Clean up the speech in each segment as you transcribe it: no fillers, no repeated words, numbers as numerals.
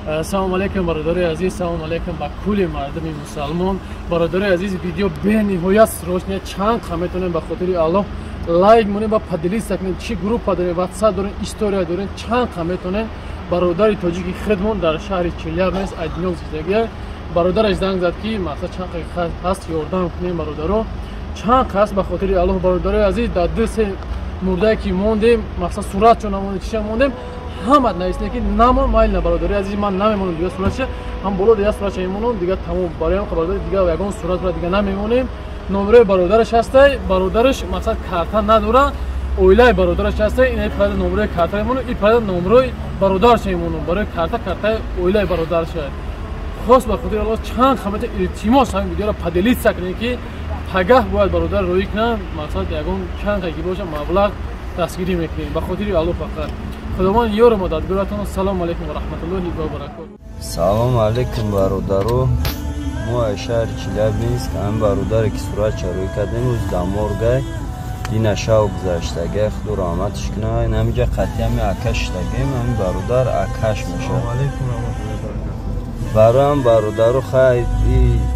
Assalomu alaykum barodari aziz, assalomu alaykum ba kuli mardami musulmon. Barodari aziz, video benihoyat срочно чанд хаметонем ба хотири Аллоҳ лайк монем ба падилис сакнем. Чи группа дорем, WhatsApp дорем, история дорем, чанд хаметонем. Бародари тоҷики хидмон дар шаҳри Челябинск Айдинёк зиндагӣ. Бародараш занг зад ки мақсад чанд қиқат ҳаст ёрдам кунем бародаро. Чанд қаст ба хотири Аллоҳ бародари азиз, дар ду-се мурдае ки мондем, мақсад суратчо намондем, чиша мондем. Ҳамат нависне ки намон майл на бародари азиз, ман намемонам дига суратча, ҳам боло дига суратча мемонам, дига тамом бароям бародари дига ягон сурат ра дига намемонем. Номерои бародараш ҳастай, бародараш мақсад карта надора, оилаи бародараш ҳастай, ин пада номерои карта мемонам, ин пада номерои бародараш мемонам, барои картаи оилаи бародараш. Хос ба хотири Аллоҳ чанд хамата илтимос ҳамин видеоро падилис сакнем ки пагаҳ бояд бародар роӣ кунам, мақсад ягон чанд ки боша маблағ дастгирӣ мекунем. Ба хотири Аллоҳ фақат. Худованд ёр ва мададгоратон. Салому алейкум ва раҳматуллоҳи ва баракатуҳ. Салому алейкум бародаро. Мо аз шаҳри Челябинск ҳам бародаре ки суратча рӯй кардем рӯз даморгай дина шав гузаштагай худо раҳматиш кунад. Намиҷа қатъиями акашдагем ҳамин бародар акаш мешавад. бароям бародару хай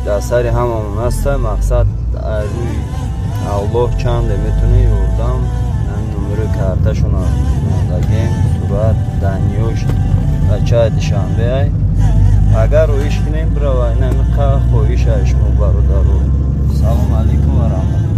дар сари ҳамамон ҳаста, мақсад рӯи Аллоҳ чанде метуне ёрдам номерои карташона мондагем сурат даниёш бачаи душанбеай агар рӯиш кунем бирава инами хоҳиша шумо бародару. Салому алейкум ва раҳматуллоҳ.